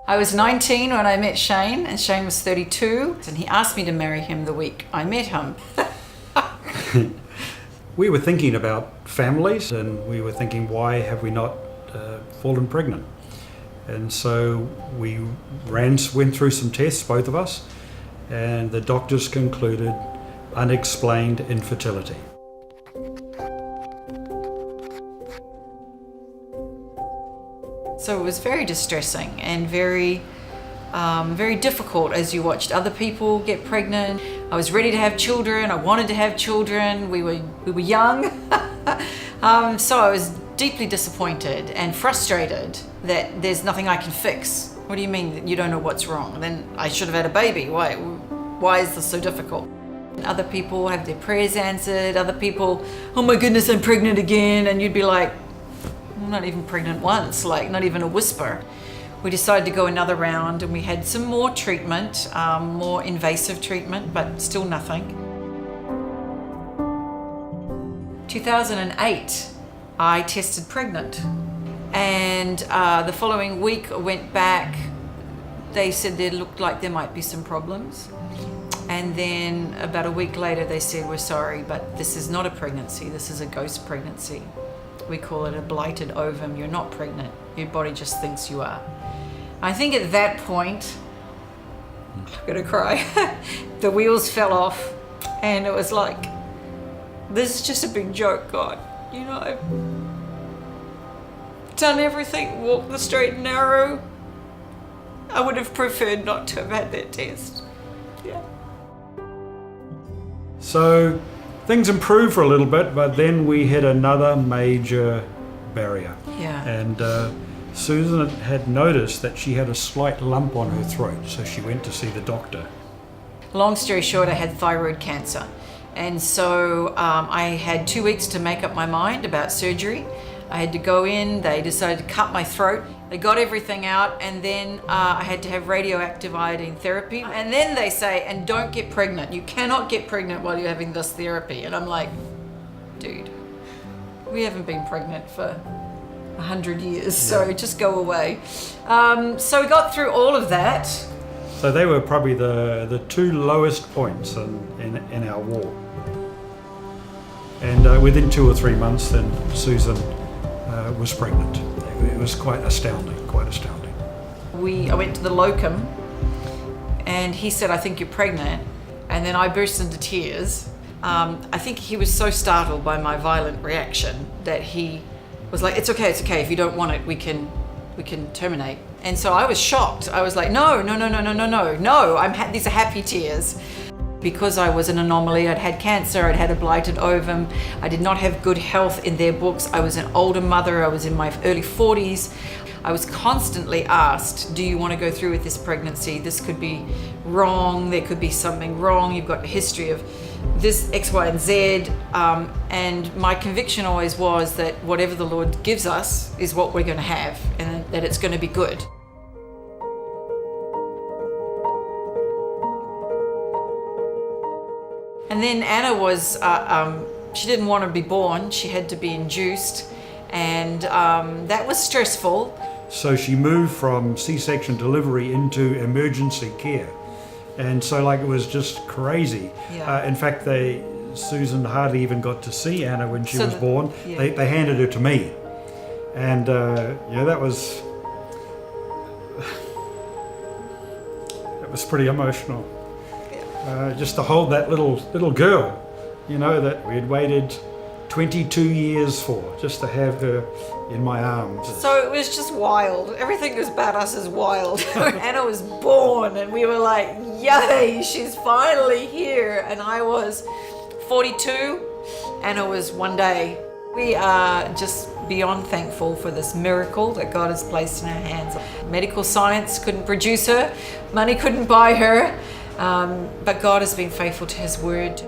I was 19 when I met Shane, and Shane was 32, and he asked me to marry him the week I met him. We were thinking about families, and we were thinking, why have we not fallen pregnant? And so we went through some tests, both of us, and the doctors concluded unexplained infertility. So it was very distressing and very difficult as you watched other people get pregnant. I was ready to have children. I wanted to have children. We were young. So I was deeply disappointed and frustrated that there's nothing I can fix. What do you mean that you don't know what's wrong? Then I should have had a baby. Why is this so difficult? Other people have their prayers answered. Other people, oh my goodness, I'm pregnant again. And you'd be like, I'm not even pregnant once, like not even a whisper. We decided to go another round, and we had some more treatment, more invasive treatment, but still nothing. 2008, I tested pregnant, and the following week I went back. They said there looked like there might be some problems, and then about a week later they said, we're sorry, but this is not a pregnancy, this is a ghost pregnancy. We call it a blighted ovum. You're not pregnant. Your body just thinks you are. I think at that point, I'm gonna cry, the wheels fell off, and it was like, this is just a big joke, God. You know, I've done everything, walked the straight and narrow. I would have preferred not to have had that test. Yeah. So things improved for a little bit, but then we hit another major barrier. Yeah. And Susan had noticed that she had a slight lump on her throat, so she went to see the doctor. Long story short, I had thyroid cancer. And so I had 2 weeks to make up my mind about surgery. I had to go in, they decided to cut my throat. They got everything out, and then I had to have radioactive iodine therapy. And then they say, and don't get pregnant. You cannot get pregnant while you're having this therapy. And I'm like, dude, we haven't been pregnant for 100 years, so just go away. So we got through all of that. So they were probably the two lowest points in our walk. And within 2 or 3 months, then Susan was pregnant. It was quite astounding. I went to the locum, and he said, I think you're pregnant. And then I burst into tears. I think he was so startled by my violent reaction that he was like, it's okay. If you don't want it, we can terminate. And so I was shocked. I was like, no. These are happy tears. Because I was an anomaly, I'd had cancer, I'd had a blighted ovum, I did not have good health in their books. I was an older mother, I was in my early 40s. I was constantly asked, do you want to go through with this pregnancy? This could be wrong, there could be something wrong, you've got a history of this X, Y, and Z. And my conviction always was that whatever the Lord gives us is what we're going to have, and that it's going to be good. And then Anna was, she didn't want to be born, she had to be induced, and that was stressful. So she moved from C-section delivery into emergency care. And so it was just crazy. Yeah. In fact, Susan hardly even got to see Anna when she was born. Yeah. They handed her to me. And that was pretty emotional. Just to hold that little girl, that we had waited 22 years for, just to have her in my arms. So it was just wild. Everything about us is wild. Anna was born, and we were like, yay, she's finally here. And I was 42, Anna was 1 day. We are just beyond thankful for this miracle that God has placed in our hands. Medical science couldn't produce her, money couldn't buy her. But God has been faithful to His word.